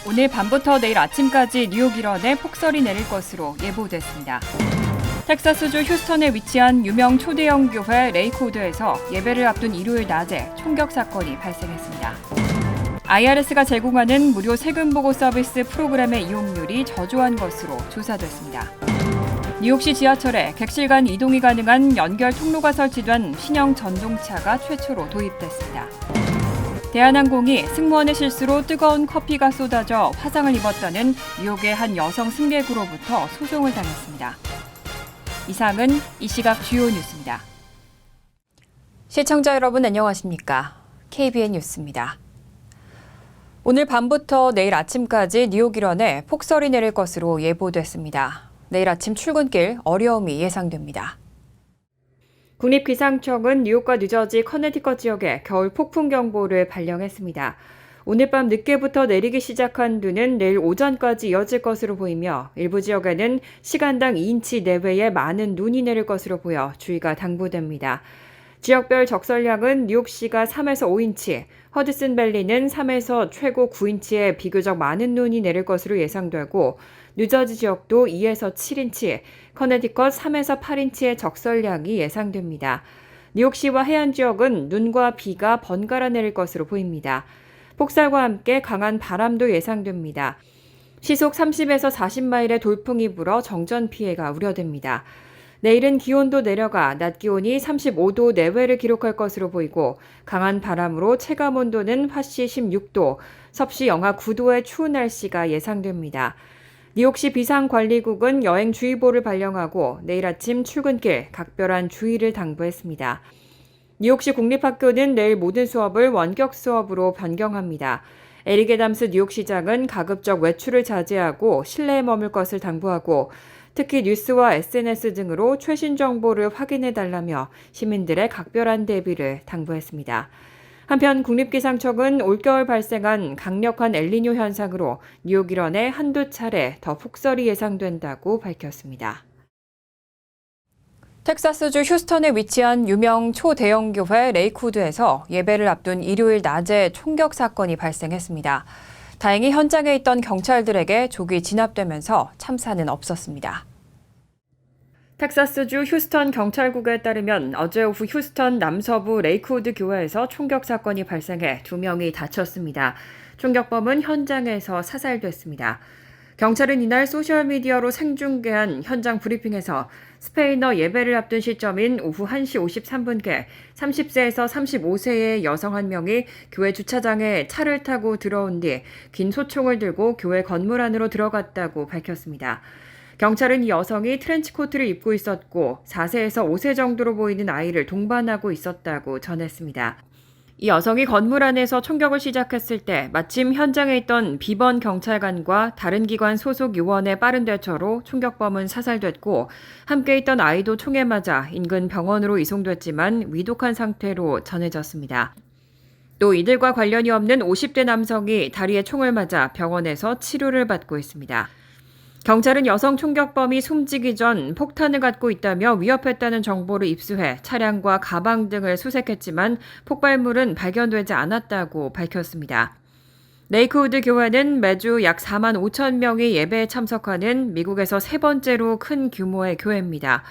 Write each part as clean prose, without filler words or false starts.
오늘 밤부터 내일 아침까지 뉴욕 일원에 폭설이 내릴 것으로 예보됐습니다. 텍사스주 휴스턴에 위치한 유명 초대형 교회 레이크우드에서 예배를 앞둔 일요일 낮에 총격 사건이 발생했습니다. IRS가 제공하는 무료 세금 보고 서비스 프로그램의 이용률이 저조한 것으로 조사됐습니다. 뉴욕시 지하철에 객실 간 이동이 가능한 연결 통로가 설치된 신형 전동차가 최초로 도입됐습니다. 대한항공이 승무원의 실수로 뜨거운 커피가 쏟아져 화상을 입었다는 뉴욕의 한 여성 승객으로부터 소송을 당했습니다. 이상은 이 시각 주요 뉴스입니다. 시청자 여러분 안녕하십니까? KBN 뉴스입니다. 오늘 밤부터 내일 아침까지 뉴욕 일원에 폭설이 내릴 것으로 예보됐습니다. 내일 아침 출근길 어려움이 예상됩니다. 국립기상청은 뉴욕과 뉴저지, 커네티컷 지역에 겨울 폭풍 경보를 발령했습니다. 오늘 밤 늦게부터 내리기 시작한 눈은 내일 오전까지 이어질 것으로 보이며 일부 지역에는 시간당 2인치 내외의 많은 눈이 내릴 것으로 보여 주의가 당부됩니다. 지역별 적설량은 뉴욕시가 3에서 5인치, 허드슨밸리는 3에서 최고 9인치의 비교적 많은 눈이 내릴 것으로 예상되고 뉴저지 지역도 2에서 7인치, 커네티컷 3에서 8인치의 적설량이 예상됩니다. 뉴욕시와 해안 지역은 눈과 비가 번갈아 내릴 것으로 보입니다. 폭설과 함께 강한 바람도 예상됩니다. 시속 30에서 40마일의 돌풍이 불어 정전 피해가 우려됩니다. 내일은 기온도 내려가 낮 기온이 35도 내외를 기록할 것으로 보이고 강한 바람으로 체감 온도는 화씨 16도, 섭씨 영하 9도의 추운 날씨가 예상됩니다. 뉴욕시 비상관리국은 여행주의보를 발령하고 내일 아침 출근길 각별한 주의를 당부했습니다. 뉴욕시 공립학교는 내일 모든 수업을 원격 수업으로 변경합니다. 에릭 애담스 뉴욕시장은 가급적 외출을 자제하고 실내에 머물 것을 당부하고 특히 뉴스와 SNS 등으로 최신 정보를 확인해달라며 시민들의 각별한 대비를 당부했습니다. 한편 국립기상청은 올겨울 발생한 강력한 엘니뇨 현상으로 뉴욕 일원에 한두 차례 더 폭설이 예상된다고 밝혔습니다. 텍사스주 휴스턴에 위치한 유명 초대형 교회 레이크우드에서 예배를 앞둔 일요일 낮에 총격 사건이 발생했습니다. 다행히 현장에 있던 경찰들에게 족이 진압되면서 참사는 없었습니다. 텍사스주 휴스턴 경찰국에 따르면 어제 오후 휴스턴 남서부 레이크우드 교회에서 총격 사건이 발생해 2명이 다쳤습니다. 총격범은 현장에서 사살됐습니다. 경찰은 이날 소셜미디어로 생중계한 현장 브리핑에서 스페인어 예배를 앞둔 시점인 오후 1시 53분께 30세에서 35세의 여성 한 명이 교회 주차장에 차를 타고 들어온 뒤 긴 소총을 들고 교회 건물 안으로 들어갔다고 밝혔습니다. 경찰은 이 여성이 트렌치코트를 입고 있었고 4세에서 5세 정도로 보이는 아이를 동반하고 있었다고 전했습니다. 이 여성이 건물 안에서 총격을 시작했을 때 마침 현장에 있던 비번 경찰관과 다른 기관 소속 요원의 빠른 대처로 총격범은 사살됐고 함께 있던 아이도 총에 맞아 인근 병원으로 이송됐지만 위독한 상태로 전해졌습니다. 또 이들과 관련이 없는 50대 남성이 다리에 총을 맞아 병원에서 치료를 받고 있습니다. 경찰은 여성 총격범이 숨지기 전 폭탄을 갖고 있다며 위협했다는 정보를 입수해 차량과 가방 등을 수색했지만 폭발물은 발견되지 않았다고 밝혔습니다. 레이크우드 교회는 매주 약 4만 5천 명이 예배에 참석하는 미국에서 세 번째로 큰 규모의 교회입니다.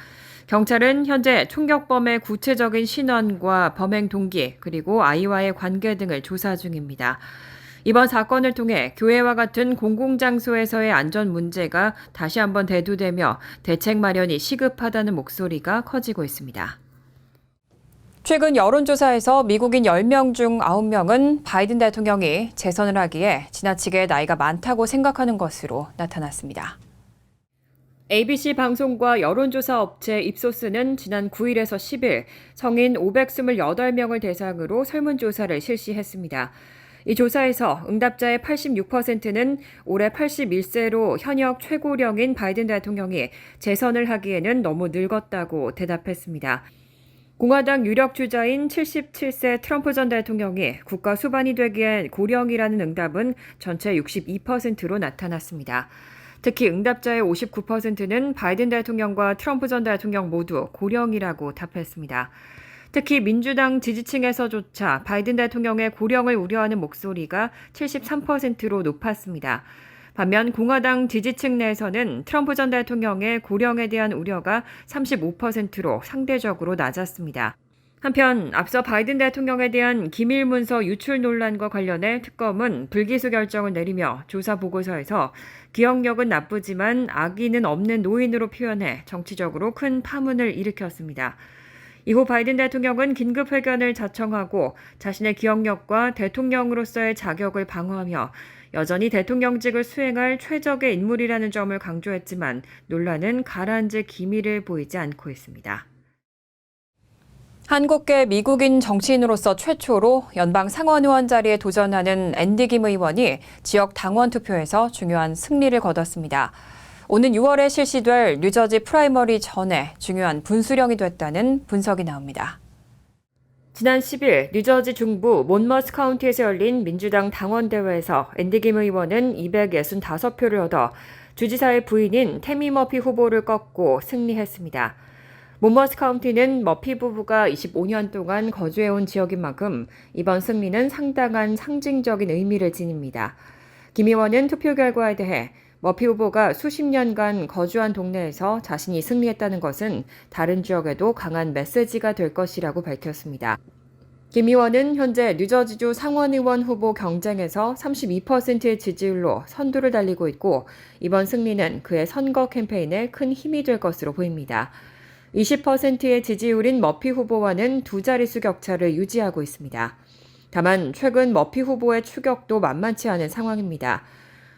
경찰은 현재 총격범의 구체적인 신원과 범행 동기 그리고 아이와의 관계 등을 조사 중입니다. 이번 사건을 통해 교회와 같은 공공장소에서의 안전 문제가 다시 한번 대두되며 대책 마련이 시급하다는 목소리가 커지고 있습니다. 최근 여론조사에서 미국인 10명 중 9명은 바이든 대통령이 재선을 하기에 지나치게 나이가 많다고 생각하는 것으로 나타났습니다. ABC 방송과 여론조사 업체 입소스는 지난 9일에서 10일 성인 528명을 대상으로 설문조사를 실시했습니다. 이 조사에서 응답자의 86%는 올해 81세로 현역 최고령인 바이든 대통령이 재선을 하기에는 너무 늙었다고 대답했습니다. 공화당 유력 주자인 77세 트럼프 전 대통령이 국가 수반이 되기엔 고령이라는 응답은 전체 62%로 나타났습니다. 특히 응답자의 59%는 바이든 대통령과 트럼프 전 대통령 모두 고령이라고 답했습니다. 특히 민주당 지지층에서조차 바이든 대통령의 고령을 우려하는 목소리가 73%로 높았습니다. 반면 공화당 지지층 내에서는 트럼프 전 대통령의 고령에 대한 우려가 35%로 상대적으로 낮았습니다. 한편 앞서 바이든 대통령에 대한 기밀 문서 유출 논란과 관련해 특검은 불기소 결정을 내리며 조사 보고서에서 기억력은 나쁘지만 악의는 없는 노인으로 표현해 정치적으로 큰 파문을 일으켰습니다. 이후 바이든 대통령은 긴급 회견을 자청하고 자신의 기억력과 대통령으로서의 자격을 방어하며 여전히 대통령직을 수행할 최적의 인물이라는 점을 강조했지만 논란은 가라앉을 기미를 보이지 않고 있습니다. 한국계 미국인 정치인으로서 최초로 연방 상원의원 자리에 도전하는 앤디 김 의원이 지역 당원 투표에서 중요한 승리를 거뒀습니다. 오는 6월에 실시될 뉴저지 프라이머리 전에 중요한 분수령이 됐다는 분석이 나옵니다. 지난 10일 뉴저지 중부 몬머스 카운티에서 열린 민주당 당원대회에서 앤디 김 의원은 265표를 얻어 주지사의 부인인 태미 머피 후보를 꺾고 승리했습니다. 몬머스 카운티는 머피 부부가 25년 동안 거주해온 지역인 만큼 이번 승리는 상당한 상징적인 의미를 지닙니다. 김 의원은 투표 결과에 대해 머피 후보가 수십 년간 거주한 동네에서 자신이 승리했다는 것은 다른 지역에도 강한 메시지가 될 것이라고 밝혔습니다. 김 의원은 현재 뉴저지주 상원의원 후보 경쟁에서 32%의 지지율로 선두를 달리고 있고 이번 승리는 그의 선거 캠페인에 큰 힘이 될 것으로 보입니다. 20%의 지지율인 머피 후보와는 두 자릿수 격차를 유지하고 있습니다. 다만 최근 머피 후보의 추격도 만만치 않은 상황입니다.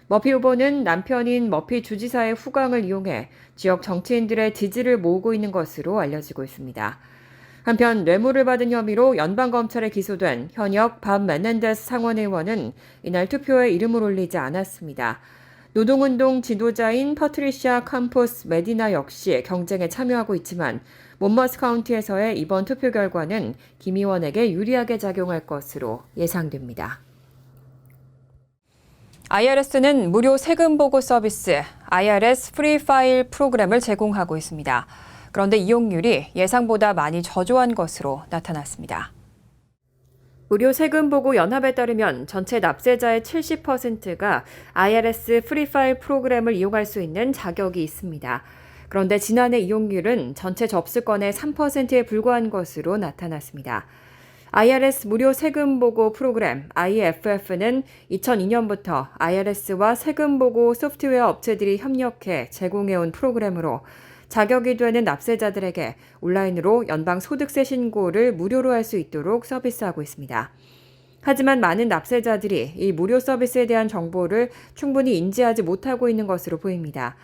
머피 후보는 남편인 머피 주지사의 후광을 이용해 지역 정치인들의 지지를 모으고 있는 것으로 알려지고 있습니다. 한편 뇌물을 받은 혐의로 연방검찰에 기소된 현역 밥 메넨데스 상원의원은 이날 투표에 이름을 올리지 않았습니다. 노동운동 지도자인 퍼트리시아 캠포스 메디나 역시 경쟁에 참여하고 있지만 몬머스 카운티에서의 이번 투표 결과는 김 의원에게 유리하게 작용할 것으로 예상됩니다. IRS는 무료 세금 보고 서비스 IRS 프리 파일 프로그램을 제공하고 있습니다. 그런데 이용률이 예상보다 많이 저조한 것으로 나타났습니다. 무료 세금 보고 연합에 따르면 전체 납세자의 70%가 IRS 프리파일 프로그램을 이용할 수 있는 자격이 있습니다. 그런데 지난해 이용률은 전체 접수건의 3%에 불과한 것으로 나타났습니다. IRS 무료 세금 보고 프로그램 IFF는 2002년부터 IRS와 세금 보고 소프트웨어 업체들이 협력해 제공해온 프로그램으로 자격이 되는 납세자들에게 온라인으로 연방 소득세 신고를 무료로 할 수 있도록 서비스하고 있습니다. 하지만 많은 납세자들이 이 무료 서비스에 대한 정보를 충분히 인지하지 못하고 있는 것으로 보입니다.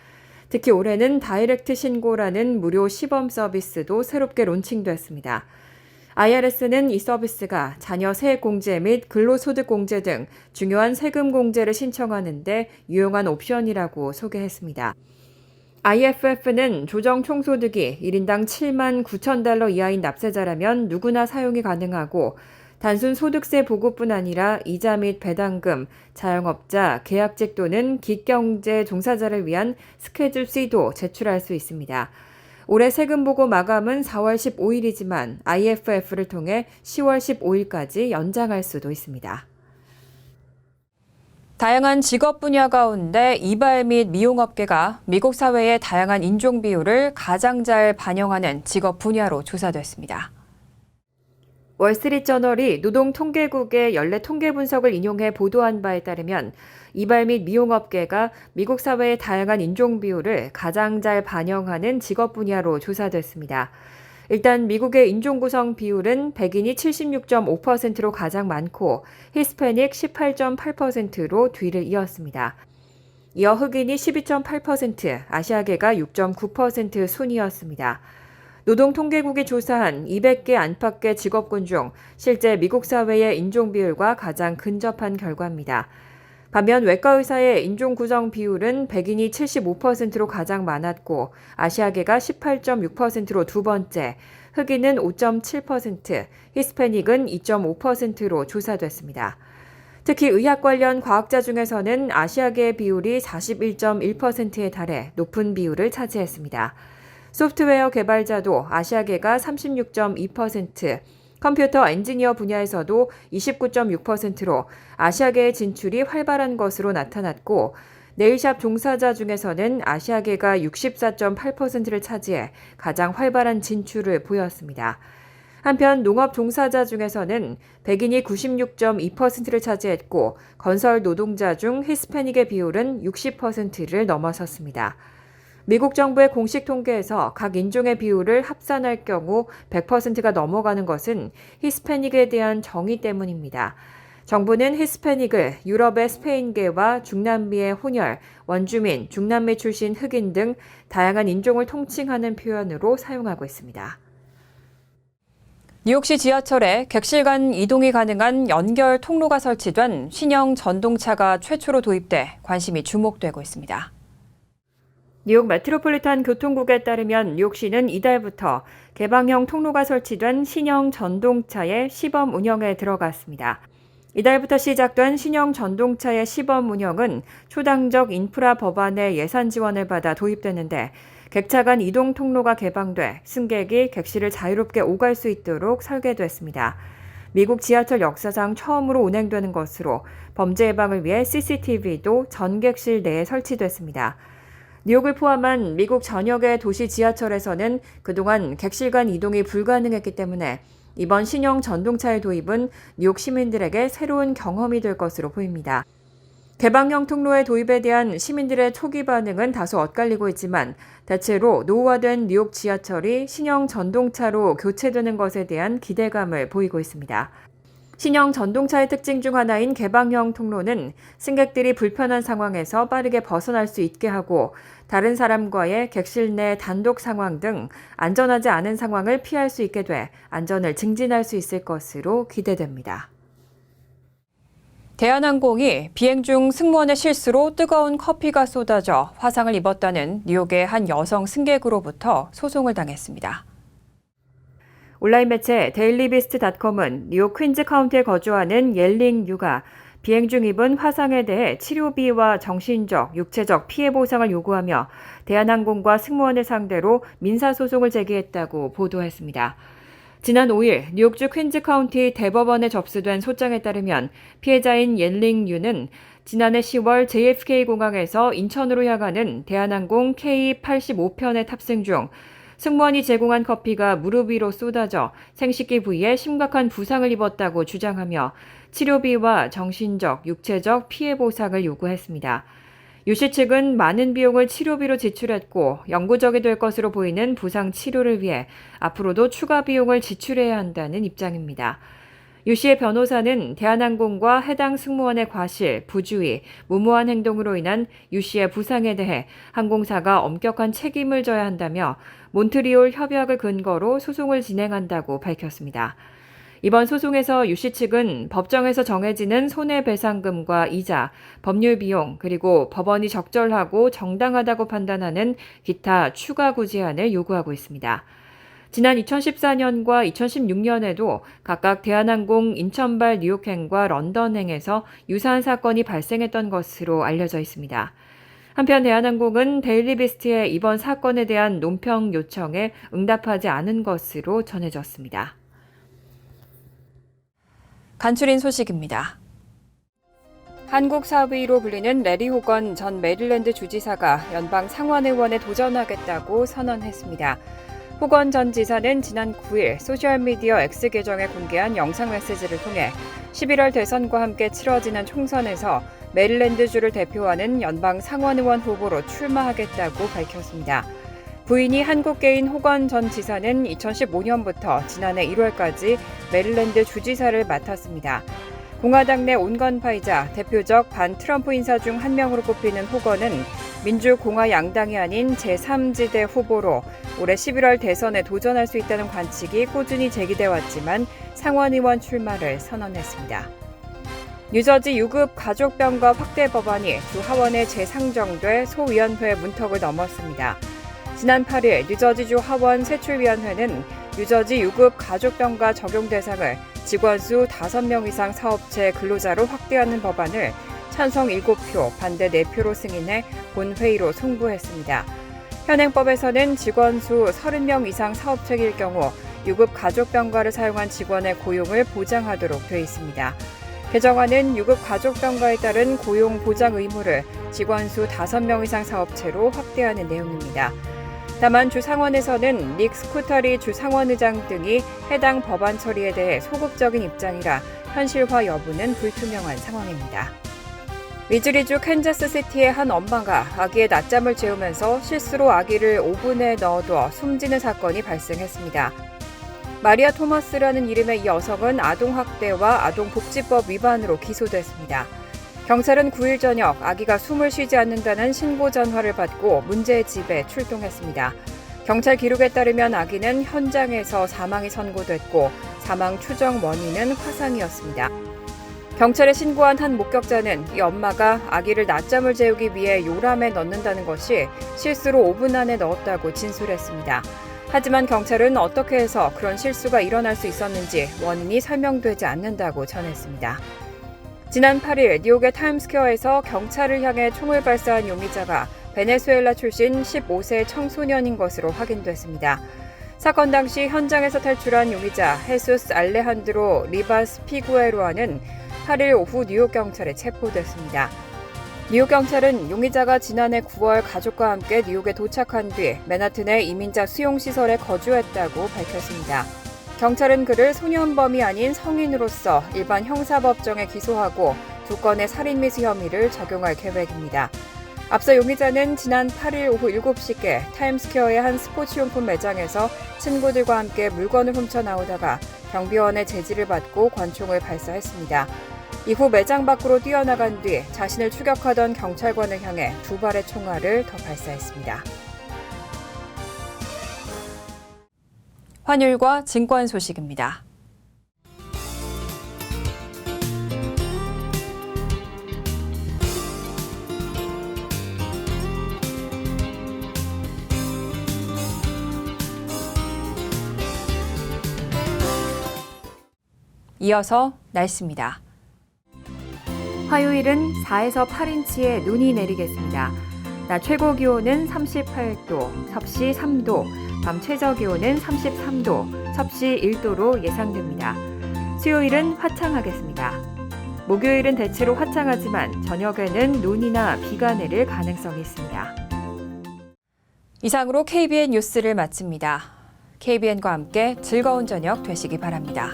특히 올해는 다이렉트 신고라는 무료 시범 서비스도 새롭게 론칭됐습니다. IRS는 이 서비스가 자녀 세액 공제 및 근로소득 공제 등 중요한 세금 공제를 신청하는 데 유용한 옵션이라고 소개했습니다. IFF는 조정 총소득이 1인당 7만 9천 달러 이하인 납세자라면 누구나 사용이 가능하고 단순 소득세 보고뿐 아니라 이자 및 배당금, 자영업자, 계약직 또는 기경제 종사자를 위한 스케줄 C도 제출할 수 있습니다. 올해 세금 보고 마감은 4월 15일이지만 IFF를 통해 10월 15일까지 연장할 수도 있습니다. 다양한 직업 분야 가운데 이발 및 미용업계가 미국 사회의 다양한 인종 비율을 가장 잘 반영하는 직업 분야로 조사됐습니다. 월스트리트저널이 노동통계국의 연례 통계 분석을 인용해 보도한 바에 따르면 이발 및 미용업계가 미국 사회의 다양한 인종 비율을 가장 잘 반영하는 직업 분야로 조사됐습니다. 일단 미국의 인종 구성 비율은 백인이 76.5%로 가장 많고 히스패닉 18.8%로 뒤를 이었습니다. 이어 흑인이 12.8%, 아시아계가 6.9% 순이었습니다. 노동통계국이 조사한 200개 안팎의 직업군 중 실제 미국 사회의 인종 비율과 가장 근접한 결과입니다. 반면 외과의사의 인종 구성 비율은 백인이 75%로 가장 많았고 아시아계가 18.6%로 두 번째, 흑인은 5.7%, 히스패닉은 2.5%로 조사됐습니다. 특히 의학 관련 과학자 중에서는 아시아계의 비율이 41.1%에 달해 높은 비율을 차지했습니다. 소프트웨어 개발자도 아시아계가 36.2%, 컴퓨터 엔지니어 분야에서도 29.6%로 아시아계의 진출이 활발한 것으로 나타났고, 네일샵 종사자 중에서는 아시아계가 64.8%를 차지해 가장 활발한 진출을 보였습니다. 한편 농업 종사자 중에서는 백인이 96.2%를 차지했고, 건설 노동자 중 히스패닉의 비율은 60%를 넘어섰습니다. 미국 정부의 공식 통계에서 각 인종의 비율을 합산할 경우 100%가 넘어가는 것은 히스패닉에 대한 정의 때문입니다. 정부는 히스패닉을 유럽의 스페인계와 중남미의 혼혈, 원주민, 중남미 출신 흑인 등 다양한 인종을 통칭하는 표현으로 사용하고 있습니다. 뉴욕시 지하철에 객실 간 이동이 가능한 연결 통로가 설치된 신형 전동차가 최초로 도입돼 관심이 주목되고 있습니다. 뉴욕 메트로폴리탄 교통국에 따르면 뉴욕시는 이달부터 개방형 통로가 설치된 신형 전동차의 시범 운영에 들어갔습니다. 이달부터 시작된 신형 전동차의 시범 운영은 초당적 인프라 법안의 예산 지원을 받아 도입되는데, 객차 간 이동 통로가 개방돼 승객이 객실을 자유롭게 오갈 수 있도록 설계됐습니다. 미국 지하철 역사상 처음으로 운행되는 것으로 범죄 예방을 위해 CCTV도 전 객실 내에 설치됐습니다. 뉴욕을 포함한 미국 전역의 도시 지하철에서는 그동안 객실 간 이동이 불가능했기 때문에 이번 신형 전동차의 도입은 뉴욕 시민들에게 새로운 경험이 될 것으로 보입니다. 개방형 통로의 도입에 대한 시민들의 초기 반응은 다소 엇갈리고 있지만, 대체로 노후화된 뉴욕 지하철이 신형 전동차로 교체되는 것에 대한 기대감을 보이고 있습니다. 신형 전동차의 특징 중 하나인 개방형 통로는 승객들이 불편한 상황에서 빠르게 벗어날 수 있게 하고, 다른 사람과의 객실 내 단독 상황 등 안전하지 않은 상황을 피할 수 있게 돼 안전을 증진할 수 있을 것으로 기대됩니다. 대한항공이 비행 중 승무원의 실수로 뜨거운 커피가 쏟아져 화상을 입었다는 뉴욕의 한 여성 승객으로부터 소송을 당했습니다. 온라인 매체 데일리비스트닷컴은 뉴욕 퀸즈 카운티에 거주하는 옐링 유가 비행 중 입은 화상에 대해 치료비와 정신적, 육체적 피해 보상을 요구하며 대한항공과 승무원을 상대로 민사소송을 제기했다고 보도했습니다. 지난 5일 뉴욕주 퀸즈 카운티 대법원에 접수된 소장에 따르면 피해자인 옐링 유는 지난해 10월 JFK 공항에서 인천으로 향하는 대한항공 K85편에 탑승 중 승무원이 제공한 커피가 무릎 위로 쏟아져 생식기 부위에 심각한 부상을 입었다고 주장하며 치료비와 정신적, 육체적 피해 보상을 요구했습니다. 유 씨 측은 많은 비용을 치료비로 지출했고 영구적이 될 것으로 보이는 부상 치료를 위해 앞으로도 추가 비용을 지출해야 한다는 입장입니다. 유 씨의 변호사는 대한항공과 해당 승무원의 과실, 부주의, 무모한 행동으로 인한 유 씨의 부상에 대해 항공사가 엄격한 책임을 져야 한다며 몬트리올 협약을 근거로 소송을 진행한다고 밝혔습니다. 이번 소송에서 유 씨 측은 법정에서 정해지는 손해배상금과 이자, 법률 비용, 그리고 법원이 적절하고 정당하다고 판단하는 기타 추가 구제안을 요구하고 있습니다. 지난 2014년과 2016년에도 각각 대한항공 인천발 뉴욕행과 런던행에서 유사한 사건이 발생했던 것으로 알려져 있습니다. 한편 대한항공은 데일리비스트의 이번 사건에 대한 논평 요청에 응답하지 않은 것으로 전해졌습니다. 간추린 소식입니다. 한국 사위로 불리는 레리 호건 전 메릴랜드 주지사가 연방 상원의원에 도전하겠다고 선언했습니다. 호건 전 지사는 지난 9일 소셜미디어 X 계정에 공개한 영상 메시지를 통해 11월 대선과 함께 치러지는 총선에서 메릴랜드주를 대표하는 연방 상원의원 후보로 출마하겠다고 밝혔습니다. 부인이 한국계인 호건 전 지사는 2015년부터 지난해 1월까지 메릴랜드 주지사를 맡았습니다. 공화당 내 온건파이자 대표적 반트럼프 인사 중 한 명으로 꼽히는 호건은 민주공화 양당이 아닌 제3지대 후보로 올해 11월 대선에 도전할 수 있다는 관측이 꾸준히 제기돼 왔지만 상원의원 출마를 선언했습니다. 뉴저지 유급 가족병가 확대 법안이 주 하원에 재상정돼 소위원회 문턱을 넘었습니다. 지난 8일 뉴저지주 하원 세출위원회는 뉴저지 유급 가족병가 적용 대상을 직원 수 5명 이상 사업체 근로자로 확대하는 법안을 찬성 7표, 반대 4표로 승인해 본회의로 송부했습니다. 현행법에서는 직원 수 30명 이상 사업체일 경우 유급 가족병가를 사용한 직원의 고용을 보장하도록 되어 있습니다. 개정안은 유급 가족병가에 따른 고용 보장 의무를 직원 수 5명 이상 사업체로 확대하는 내용입니다. 다만 주상원에서는 닉 스쿠터리 주상원의장 등이 해당 법안 처리에 대해 소극적인 입장이라 현실화 여부는 불투명한 상황입니다. 미주리주 캔자스시티의 한 엄마가 아기의 낮잠을 재우면서 실수로 아기를 오븐에 넣어둬 숨지는 사건이 발생했습니다. 마리아 토머스라는 이름의 이 여성은 아동학대와 아동복지법 위반으로 기소됐습니다. 경찰은 9일 저녁 아기가 숨을 쉬지 않는다는 신고 전화를 받고 문제의 집에 출동했습니다. 경찰 기록에 따르면 아기는 현장에서 사망이 선고됐고 사망 추정 원인은 화상이었습니다. 경찰에 신고한 한 목격자는 이 엄마가 아기를 낮잠을 재우기 위해 요람에 넣는다는 것이 실수로 오븐 안에 넣었다고 진술했습니다. 하지만 경찰은 어떻게 해서 그런 실수가 일어날 수 있었는지 원인이 설명되지 않는다고 전했습니다. 지난 8일 뉴욕의 타임스퀘어에서 경찰을 향해 총을 발사한 용의자가 베네수엘라 출신 15세 청소년인 것으로 확인됐습니다. 사건 당시 현장에서 탈출한 용의자 헤수스 알레한드로 리바스 피구에로아는 8일 오후 뉴욕 경찰에 체포됐습니다. 뉴욕 경찰은 용의자가 지난해 9월 가족과 함께 뉴욕에 도착한 뒤 맨하튼의 이민자 수용시설에 거주했다고 밝혔습니다. 경찰은 그를 소년범이 아닌 성인으로서 일반 형사법정에 기소하고 2건의 살인 미수 혐의를 적용할 계획입니다. 앞서 용의자는 지난 8일 오후 7시께 타임스퀘어의 한 스포츠용품 매장에서 친구들과 함께 물건을 훔쳐 나오다가 경비원의 제지를 받고 권총을 발사했습니다. 이후 매장 밖으로 뛰어나간 뒤 자신을 추격하던 경찰관을 향해 2발의 총알을 더 발사했습니다. 환율과 증권 소식입니다. 이어서 날씨입니다. 화요일은 4에서 8인치의 눈이 내리겠습니다. 낮 최고 기온은 38도, 섭씨 3도, 밤 최저 기온은 33도, 섭씨 1도로 예상됩니다. 수요일은 화창하겠습니다. 목요일은 대체로 화창하지만 저녁에는 눈이나 비가 내릴 가능성이 있습니다. 이상으로 KBN 뉴스를 마칩니다. KBN과 함께 즐거운 저녁 되시기 바랍니다.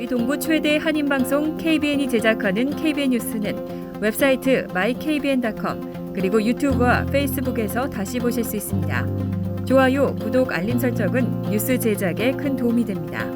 우리 동부 최대 한인방송 KBN이 제작하는 KBN 뉴스는 웹사이트 mykbn.com 그리고 유튜브와 페이스북에서 다시 보실 수 있습니다. 좋아요, 구독, 알림 설정은 뉴스 제작에 큰 도움이 됩니다.